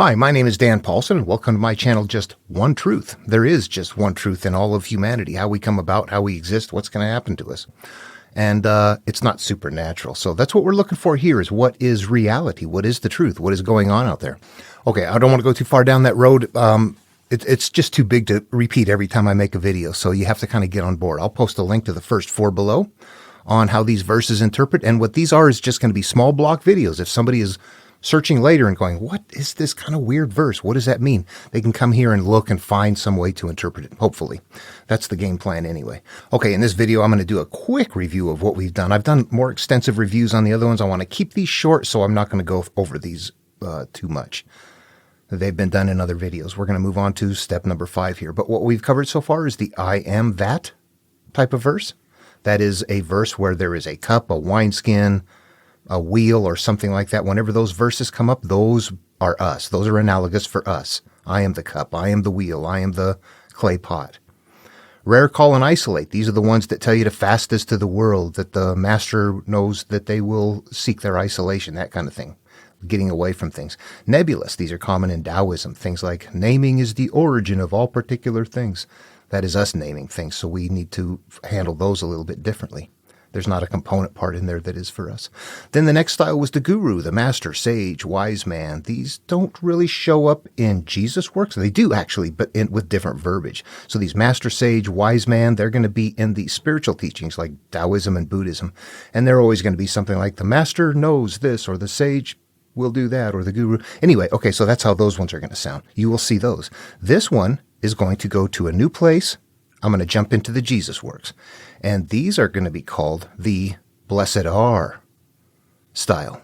Hi, my name is Dan Paulson, and welcome to my channel, Just One Truth. There is just one truth in all of humanity, how we come about, how we exist, what's going to happen to us. And it's not supernatural. So that's what we're looking for here is what is reality? What is the truth? What is going on out there? Okay, I don't want to go too far down that road. It's just too big to repeat every time I make a video, so you have to kind of get on board. I'll post a link to the first 4 below on how these verses interpret, and what these are is just going to be small block videos. If somebody is searching later and going, what is this kind of weird verse? What does that mean? They can come here and look and find some way to interpret it, hopefully. That's the game plan anyway. Okay, in this video, I'm going to do a quick review of what we've done. I've done more extensive reviews on the other ones. I want to keep these short, so I'm not going to go over these too much. They've been done in other videos. We're going to move on to step number 5 here. But what we've covered so far is the I am that type of verse. That is a verse where there is a cup, a wineskin, a wheel, or something like that. Whenever those verses come up, those are us. Those are analogous for us. I am the cup. I am the wheel. I am the clay pot. Rare, call, and isolate. These are the ones that tell you to fast as to the world, that the master knows that they will seek their isolation, that kind of thing. Getting away from things. Nebulous. These are common in Taoism. Things like naming is the origin of all particular things. That is us naming things, so we need to handle those a little bit differently. There's not a component part in there that is for us. Then the next style was the guru, the master, sage, wise man. These don't really show up in Jesus' works. They do actually, but with different verbiage. So these master, sage, wise man, they're going to be in the spiritual teachings like Taoism and Buddhism. And they're always going to be something like the master knows this, or the sage will do that, or the guru. Anyway, okay, so that's how those ones are going to sound. You will see those. This one is going to go to a new place. I'm going to jump into the Jesus works. And these are going to be called the blessed are style.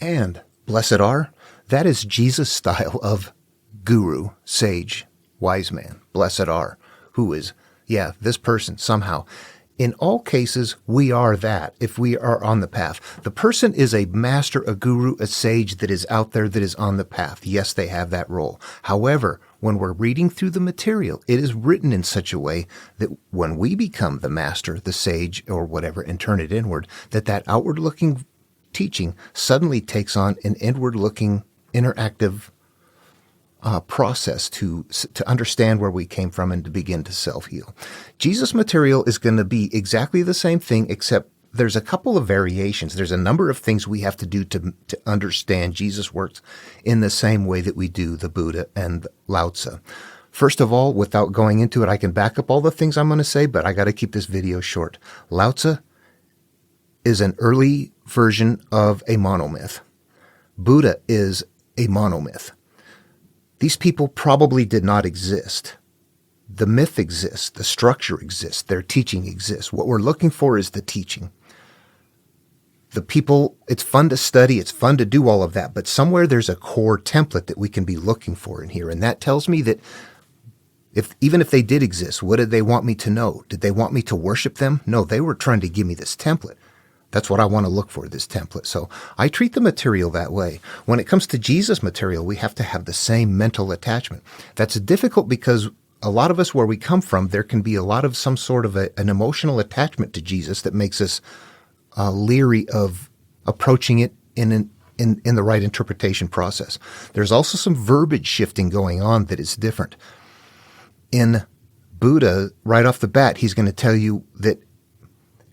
And blessed are, that is Jesus' style of guru, sage, wise man. Blessed are, who is, this person somehow. In all cases, we are that if we are on the path. The person is a master, a guru, a sage that is out there, that is on the path. Yes, they have that role. However, when we're reading through the material, it is written in such a way that when we become the master, the sage, or whatever, and turn it inward, that outward-looking teaching suddenly takes on an inward-looking, interactive process to understand where we came from and to begin to self-heal. Jesus' material is going to be exactly the same thing, except there's a couple of variations. There's a number of things we have to do to understand Jesus' works in the same way that we do the Buddha and Lao Tzu. First of all, without going into it, I can back up all the things I'm going to say, but I got to keep this video short. Lao Tzu is an early version of a monomyth. Buddha is a monomyth. These people probably did not exist. The myth exists, the structure exists, their teaching exists. What we're looking for is the teaching. The people, it's fun to study, it's fun to do all of that, but somewhere there's a core template that we can be looking for in here. And that tells me that even if they did exist, what did they want me to know? Did they want me to worship them? No, they were trying to give me this template. That's what I want to look for, this template. So I treat the material that way. When it comes to Jesus material, we have to have the same mental attachment. That's difficult because a lot of us, where we come from, there can be a lot of some sort of an emotional attachment to Jesus that makes us leery of approaching it in the right interpretation process. There's also some verbiage shifting going on that is different. In Buddha, right off the bat, he's going to tell you that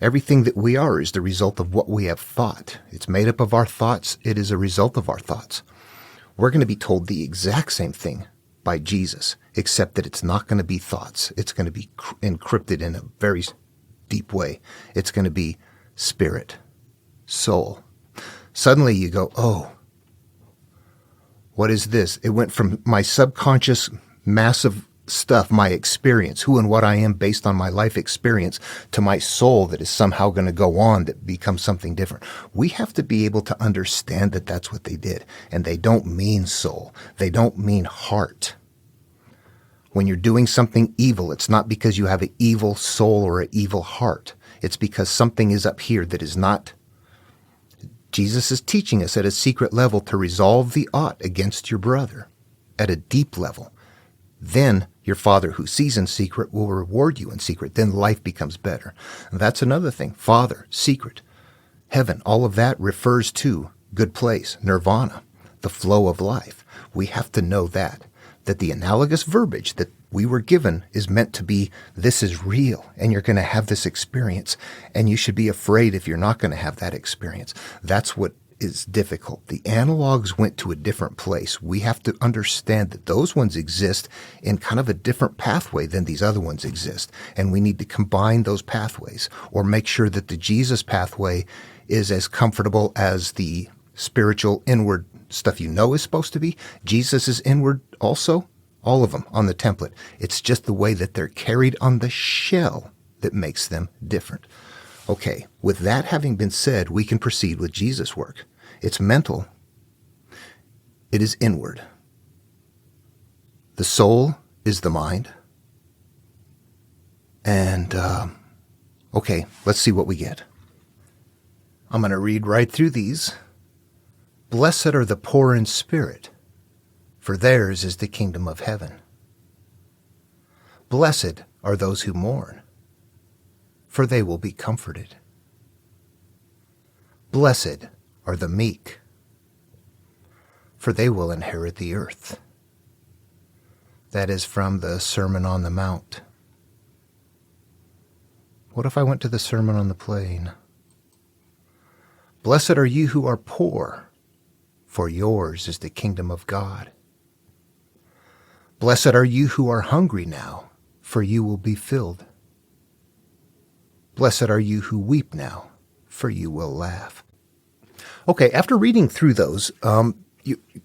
everything that we are is the result of what we have thought. It's made up of our thoughts. It is a result of our thoughts. We're going to be told the exact same thing by Jesus, except that it's not going to be thoughts. It's going to be encrypted in a very deep way. It's going to be spirit, soul. Suddenly you go, oh, what is this? It went from my subconscious massive stuff, my experience, who and what I am based on my life experience, to my soul that is somehow going to go on, that becomes something different. We have to be able to understand that that's what they did. And they don't mean soul. They don't mean heart. When you're doing something evil, it's not because you have an evil soul or an evil heart. It's because something is up here that is not. Jesus is teaching us at a secret level to resolve the ought against your brother at a deep level. Then your Father who sees in secret will reward you in secret. Then life becomes better. And that's another thing. Father, secret, heaven, all of that refers to good place, nirvana, the flow of life. We have to know that the analogous verbiage that we were given is meant to be, this is real, and you're going to have this experience, and you should be afraid if you're not going to have that experience. That's what is difficult. The analogs went to a different place. We have to understand that those ones exist in kind of a different pathway than these other ones exist. And we need to combine those pathways, or make sure that the Jesus pathway is as comfortable as the spiritual inward stuff is supposed to be. Jesus is inward also. All of them on the template. It's just the way that they're carried on the shell that makes them different. Okay, with that having been said, we can proceed with Jesus' work. It's mental. It is inward. The soul is the mind. And, okay, let's see what we get. I'm going to read right through these. Blessed are the poor in spirit, for theirs is the kingdom of heaven. Blessed are those who mourn, for they will be comforted. Blessed are the meek, for they will inherit the earth. That is from the Sermon on the Mount. What if I went to the Sermon on the Plain? Blessed are you who are poor, for yours is the kingdom of God. Blessed are you who are hungry now, for you will be filled. Blessed are you who weep now, for you will laugh. Okay, after reading through those,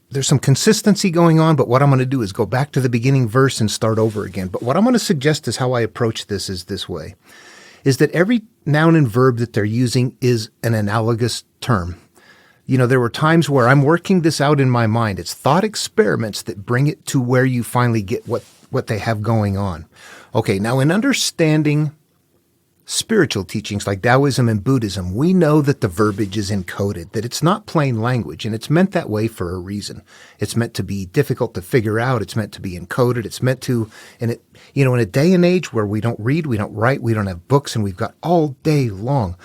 there's some consistency going on, but what I'm going to do is go back to the beginning verse and start over again. But what I'm going to suggest is how I approach this is this way, is that every noun and verb that they're using is an analogous term. There were times where I'm working this out in my mind. It's thought experiments that bring it to where you finally get what they have going on. Okay, now in understanding spiritual teachings like Taoism and Buddhism, we know that the verbiage is encoded, that it's not plain language, and it's meant that way for a reason. It's meant to be difficult to figure out. It's meant to be encoded. It's meant to, in a day and age where we don't read, we don't write, we don't have books, and we've got all day long,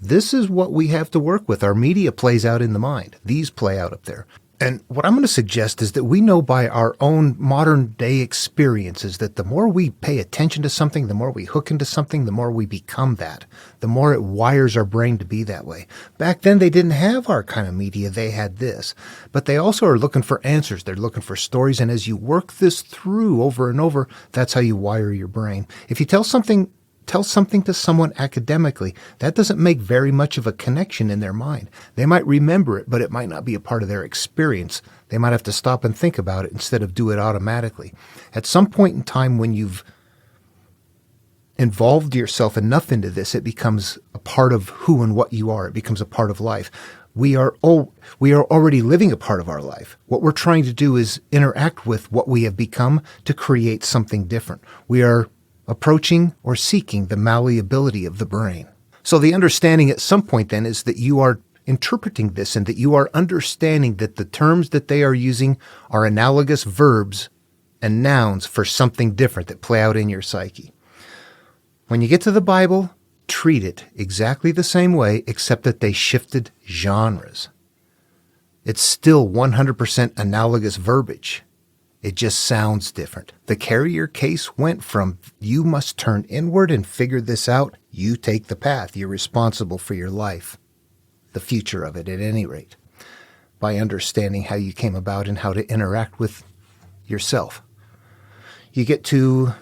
this is what we have to work with. Our media plays out in the mind. These play out up there. And what I'm going to suggest is that we know by our own modern day experiences that the more we pay attention to something, the more we hook into something, the more we become that, the more it wires our brain to be that way. Back then, they didn't have our kind of media. They had this. But they also are looking for answers. They're looking for stories. And as you work this through over and over, that's how you wire your brain. If you tell something to someone academically, that doesn't make very much of a connection in their mind. They might remember it, but it might not be a part of their experience. They might have to stop and think about it instead of do it automatically. At some point in time when you've involved yourself enough into this, it becomes a part of who and what you are. It becomes a part of life. We are already living a part of our life. What we're trying to do is interact with what we have become to create something different. We are approaching or seeking the malleability of the brain. So the understanding at some point then is that you are interpreting this and that you are understanding that the terms that they are using are analogous verbs and nouns for something different that play out in your psyche. When you get to the Bible, treat it exactly the same way, except that they shifted genres. It's still 100% analogous verbiage. It just sounds different. The carrier case went from you must turn inward and figure this out. You take the path. You're responsible for your life, the future of it at any rate, by understanding how you came about and how to interact with yourself. You get to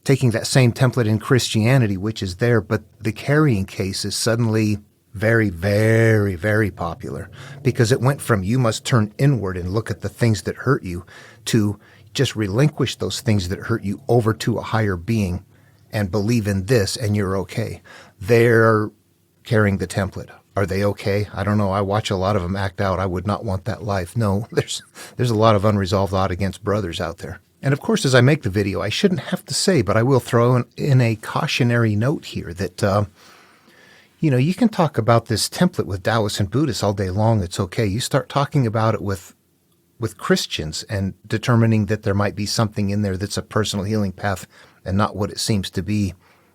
taking that same template in Christianity, which is there, but the carrying case is suddenly very, very, very popular because it went from you must turn inward and look at the things that hurt you to just relinquish those things that hurt you over to a higher being and believe in this and you're okay. They're carrying the template. Are they okay? I don't know. I watch a lot of them act out. I would not want that life. No, there's a lot of unresolved odd against brothers out there. And of course, as I make the video, I shouldn't have to say, but I will throw in a cautionary note here that, you can talk about this template with Taoists and Buddhists all day long. It's okay. You start talking about it with Christians and determining that there might be something in there that's a personal healing path and not what it seems to be.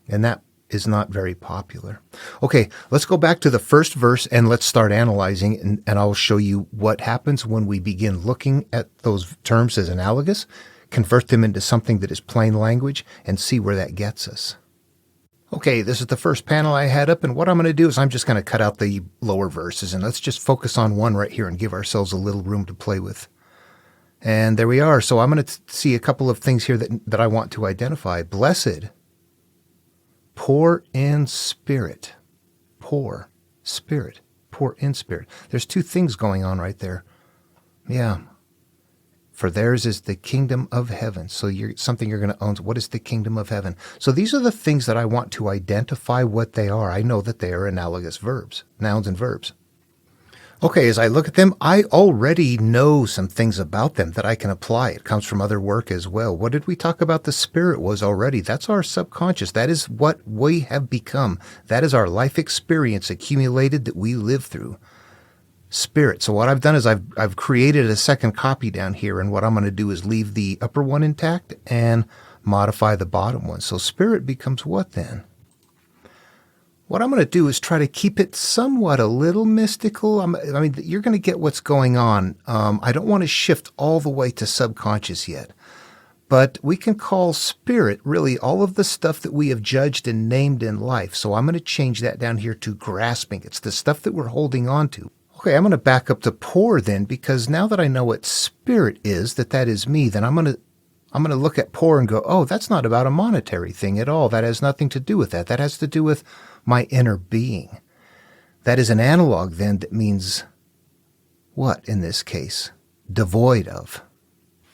And that is not very popular. Okay, let's go back to the first verse and let's start analyzing, and I'll show you what happens when we begin looking at those terms as analogous, convert them into something that is plain language, and see where that gets us. Okay, this is the first panel I had up, and what I'm going to do is I'm just going to cut out the lower verses, and let's just focus on one right here and give ourselves a little room to play with. And there we are. So I'm going to see a couple of things here that I want to identify. Blessed, poor in spirit. Poor spirit. Poor in spirit. There's two things going on right there. Yeah. For theirs is the kingdom of heaven. So something you're going to own. What is the kingdom of heaven? So these are the things that I want to identify what they are. I know that they are analogous verbs, nouns and verbs. Okay, as I look at them, I already know some things about them that I can apply. It comes from other work as well. What did we talk about the spirit was already? That's our subconscious. That is what we have become. That is our life experience accumulated that we live through. Spirit. So what I've done is I've created a second copy down here, and what I'm going to do is leave the upper one intact and modify the bottom one. So spirit becomes what then? What I'm going to do is try to keep it somewhat a little mystical. I mean, you're going to get what's going on. I don't want to shift all the way to subconscious yet. But we can call spirit really all of the stuff that we have judged and named in life. So I'm going to change that down here to grasping. It's the stuff that we're holding on to. Okay, I'm going to back up to poor then, because now that I know what spirit is, that is me, then I'm going to look at poor and go, oh, that's not about a monetary thing at all. That has nothing to do with that. That has to do with my inner being. That is an analog then that means what in this case? Devoid of.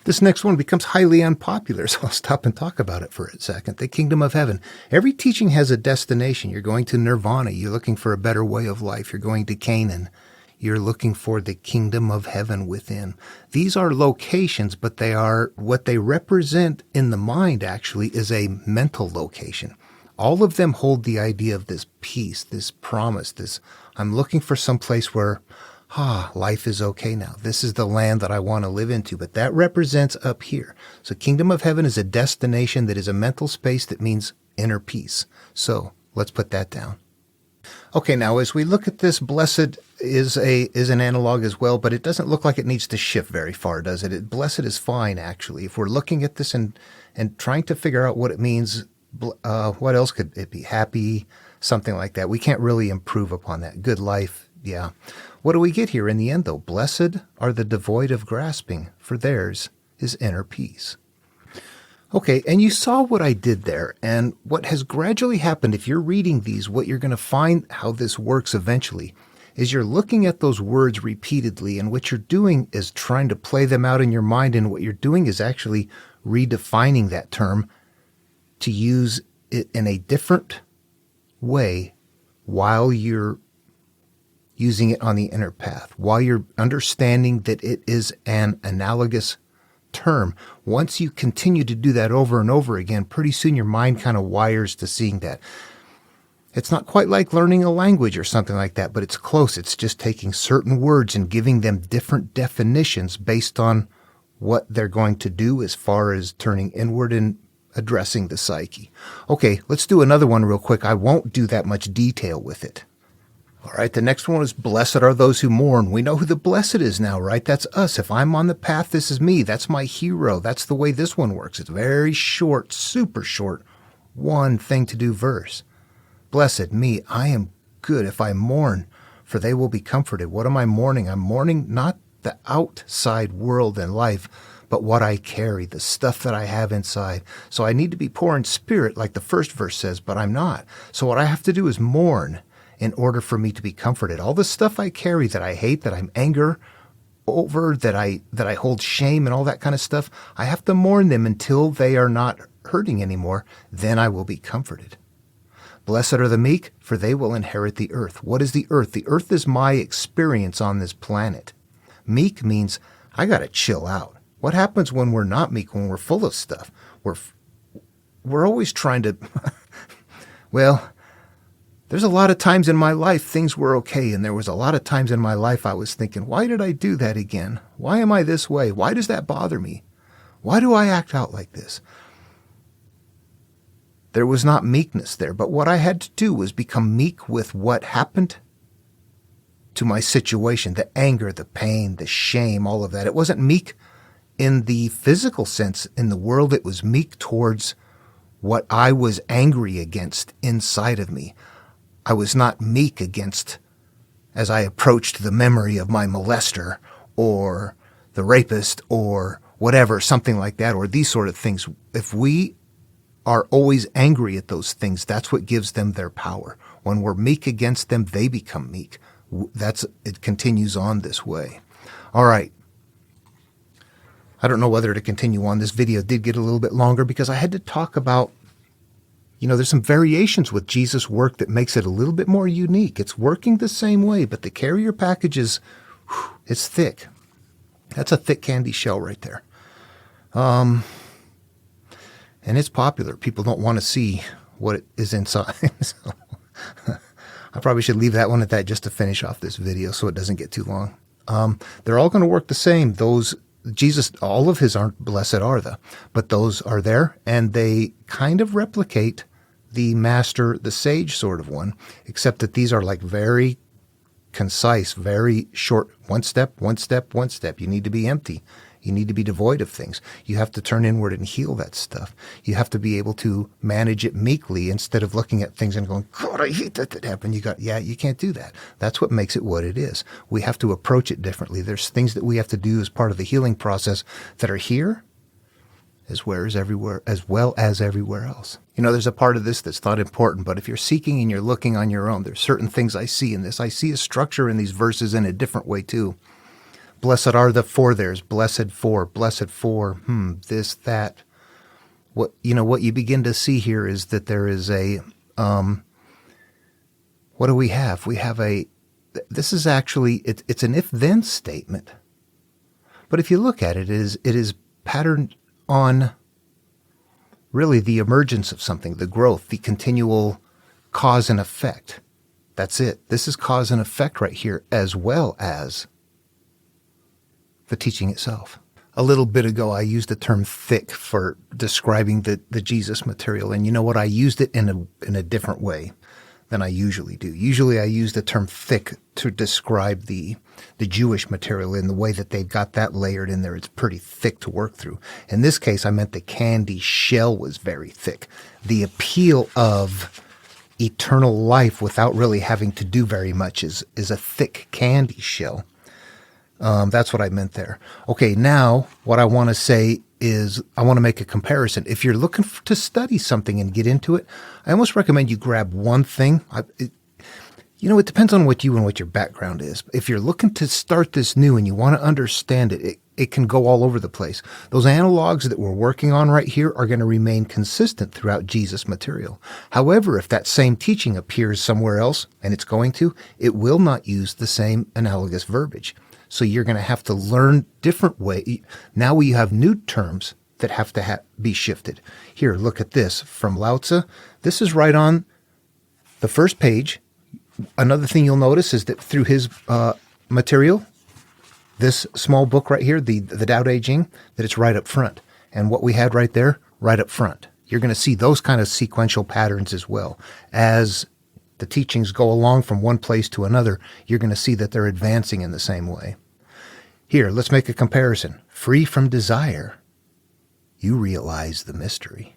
This next one becomes highly unpopular, so I'll stop and talk about it for a second. The kingdom of heaven. Every teaching has a destination. You're going to nirvana. You're looking for a better way of life. You're going to Canaan. You're looking for the kingdom of heaven within. These are locations, but they are what they represent in the mind actually is a mental location. All of them hold the idea of this peace, this promise, this I'm looking for some place where, life is okay now. This is the land that I want to live into, but that represents up here. So kingdom of heaven is a destination that is a mental space that means inner peace. So let's put that down. Okay, now as we look at this, blessed is an analog as well, but it doesn't look like it needs to shift very far, does it? Blessed is fine, actually. If we're looking at this and trying to figure out what it means, what else could it be? Happy, something like that. We can't really improve upon that. Good life, yeah. What do we get here in the end, though? Blessed are the devoid of grasping, for theirs is inner peace. Okay, and you saw what I did there, and what has gradually happened, if you're reading these, what you're going to find how this works eventually, is you're looking at those words repeatedly, and what you're doing is trying to play them out in your mind, and what you're doing is actually redefining that term to use it in a different way while you're using it on the inner path, while you're understanding that it is an analogous term. Once you continue to do that over and over again, pretty soon your mind kind of wires to seeing that. It's not quite like learning a language or something like that, but it's close. It's just taking certain words and giving them different definitions based on what they're going to do as far as turning inward and addressing the psyche. Okay, let's do another one real quick. I won't do that much detail with it. All right, the next one is blessed are those who mourn. We know who the blessed is now, right? That's us. If I'm on the path, this is me. That's my hero. That's the way this one works. It's very short, super short, one thing to do verse. Blessed me, I am good if I mourn, for they will be comforted. What am I mourning? I'm mourning not the outside world and life, but what I carry, the stuff that I have inside. So I need to be poor in spirit, like the first verse says, but I'm not. So what I have to do is mourn in order for me to be comforted. All the stuff I carry that I hate, that I'm anger over, that I hold shame and all that kind of stuff, I have to mourn them until they are not hurting anymore. Then I will be comforted. Blessed are the meek, for they will inherit the earth. What is the earth? The earth is my experience on this planet. Meek means I got to chill out. What happens when we're not meek, when we're full of stuff? We're always trying to, well, there's a lot of times in my life things were okay, and there was a lot of times in my life I was thinking, why did I do that again? Why am I this way? Why does that bother me? Why do I act out like this? There was not meekness there. But what I had to do was become meek with what happened to my situation, the anger, the pain, the shame, all of that. It wasn't meek in the physical sense in the world. It was meek towards what I was angry against inside of me. I was not meek against as I approached the memory of my molester or the rapist or whatever, something like that, or these sort of things. If we are always angry at those things, that's what gives them their power. When we're meek against them, they become meek. It continues on this way. All right. I don't know whether to continue on. This video did get a little bit longer because I had to talk about, there's some variations with Jesus' work that makes it a little bit more unique. It's working the same way, but the carrier package is, it's thick. That's a thick candy shell right there. And it's popular. People don't want to see what is inside. So I probably should leave that one at that just to finish off this video so it doesn't get too long. They're all going to work the same. Jesus, all of his aren't blessed are the, but those are there, and they kind of replicate the master, the sage sort of one, except that these are like very concise, very short, one step, one step, one step. You need to be empty. You need to be devoid of things. You have to turn inward and heal that stuff. You have to be able to manage it meekly instead of looking at things and going, God, I hate that happened. You can't do that. That's what makes it what it is. We have to approach it differently. There's things that we have to do as part of the healing process that are here as well as everywhere else. There's a part of this that's not important, but if you're seeking and you're looking on your own, there's certain things I see in this. I see a structure in these verses in a different way too. Blessed are the for theirs, blessed for, this, that. What you begin to see here is that there is a, what do we have? We have this is actually, it's an if-then statement. But if you look at it, it is patterned on really the emergence of something, the growth, the continual cause and effect. That's it. This is cause and effect right here, as well as the teaching itself. A little bit ago, I used the term thick for describing the Jesus material. And you know what? I used it in a different way than I usually do. Usually I use the term thick to describe the Jewish material in the way that they've got that layered in there. It's pretty thick to work through. In this case, I meant the candy shell was very thick. The appeal of eternal life without really having to do very much is a thick candy shell. That's what I meant there. Okay, now what I want to say is I want to make a comparison. If you're looking to study something and get into it, I almost recommend you grab one thing. It depends on what you and what your background is. If you're looking to start this new and you want to understand it, it can go all over the place. Those analogs that we're working on right here are going to remain consistent throughout Jesus' material. However, if that same teaching appears somewhere else, and it's going to, it will not use the same analogous verbiage. So you're going to have to learn different way. Now we have new terms that have to be shifted. Here, look at this from Lao Tzu. This is right on the first page. Another thing you'll notice is that through his material, this small book right here, the Tao Te Ching, that it's right up front. And what we had right there, right up front. You're going to see those kind of sequential patterns as well. As the teachings go along from one place to another, you're going to see that they're advancing in the same way. Here, let's make a comparison. Free from desire, you realize the mystery.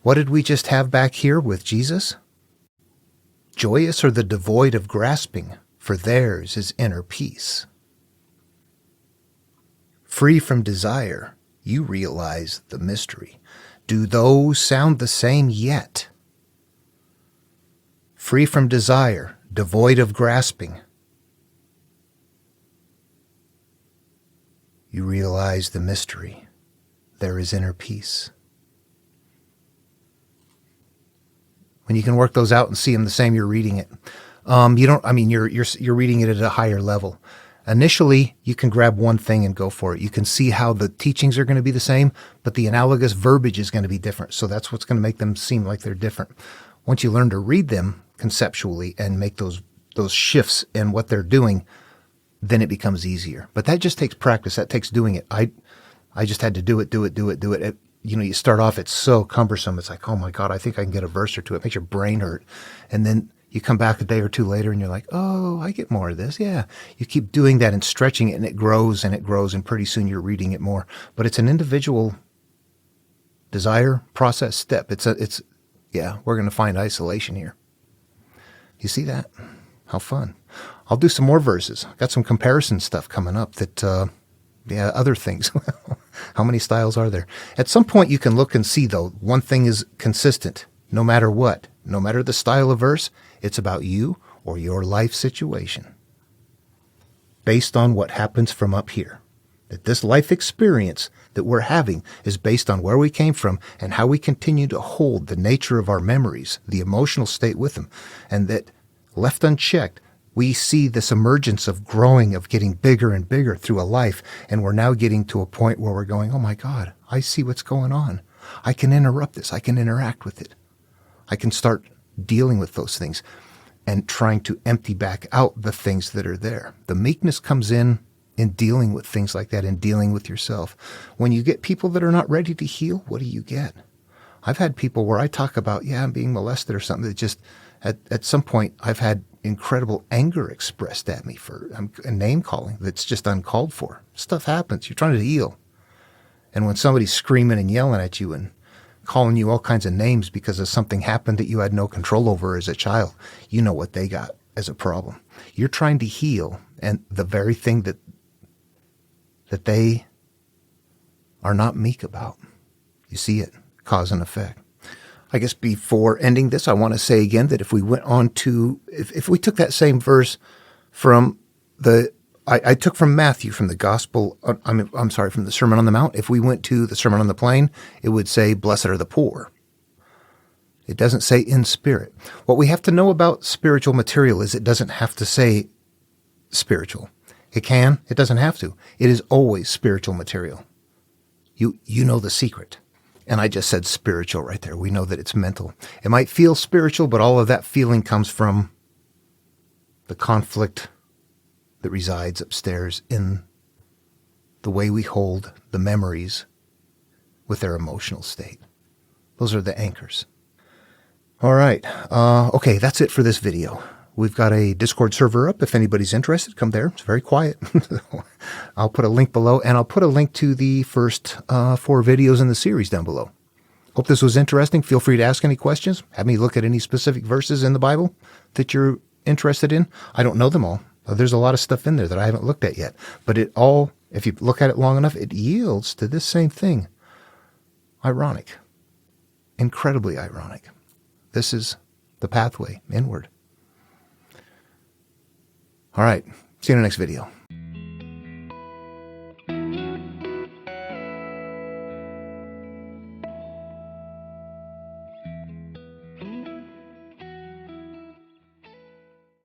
What did we just have back here with Jesus? Joyous are the devoid of grasping, for theirs is inner peace. Free from desire, you realize the mystery. Do those sound the same yet? Free from desire, devoid of grasping, you realize the mystery. There is inner peace. When you can work those out and see them the same, you're reading it. You're reading it at a higher level. Initially, you can grab one thing and go for it. You can see how the teachings are going to be the same, but the analogous verbiage is going to be different. So that's what's going to make them seem like they're different. Once you learn to read them conceptually and make those shifts in what they're doing, then it becomes easier. But that just takes practice. That takes doing it. I just had to do it. you start off, it's so cumbersome. It's like, oh my God, I think I can get a verse or two. It makes your brain hurt. And then you come back a day or two later and you're like, oh, I get more of this. Yeah. You keep doing that and stretching it, and it grows and it grows. And pretty soon you're reading it more. But it's an individual desire, process, step. We're going to find isolation here. You see that? How fun. I'll do some more verses. Got some comparison stuff coming up that, other things. How many styles are there? At some point you can look and see, though, one thing is consistent, no matter what. No matter the style of verse, it's about you or your life situation. Based on what happens from up here. That this life experience that we're having is based on where we came from and how we continue to hold the nature of our memories, the emotional state with them. And that, left unchecked, we see this emergence of growing, of getting bigger and bigger through a life. And we're now getting to a point where we're going, oh my God, I see what's going on. I can interrupt this. I can interact with it. I can start dealing with those things and trying to empty back out the things that are there. The meekness comes in dealing with things like that, in dealing with yourself. When you get people that are not ready to heal, what do you get? I've had people where I talk about, I'm being molested or something, that just, at some point, I've had incredible anger expressed at me for a name calling that's just uncalled for. Stuff happens. You're trying to heal. And when somebody's screaming and yelling at you and calling you all kinds of names because of something happened that you had no control over as a child, you know what they got as a problem. You're trying to heal, and the very thing that they are not meek about. You see it, cause and effect. I guess before ending this, I want to say again that if we went on to, if we took that same verse from I took from Matthew, from the Gospel, from the Sermon on the Mount. If we went to the Sermon on the Plain, it would say, blessed are the poor. It doesn't say in spirit. What we have to know about spiritual material is it doesn't have to say spiritual. It can, it doesn't have to. It is always spiritual material. You know the secret. And I just said spiritual right there. We know that it's mental. It might feel spiritual, but all of that feeling comes from the conflict that resides upstairs in the way we hold the memories with their emotional state. Those are the anchors. All right. Okay, that's it for this video. We've got a Discord server up. If anybody's interested, come there. It's very quiet. I'll put a link below, and I'll put a link to the first 4 videos in the series down below. Hope this was interesting. Feel free to ask any questions. Have me look at any specific verses in the Bible that you're interested in. I don't know them all. There's a lot of stuff in there that I haven't looked at yet. But it all, if you look at it long enough, it yields to this same thing. Ironic. Incredibly ironic. This is the pathway inward. All right. See you in the next video.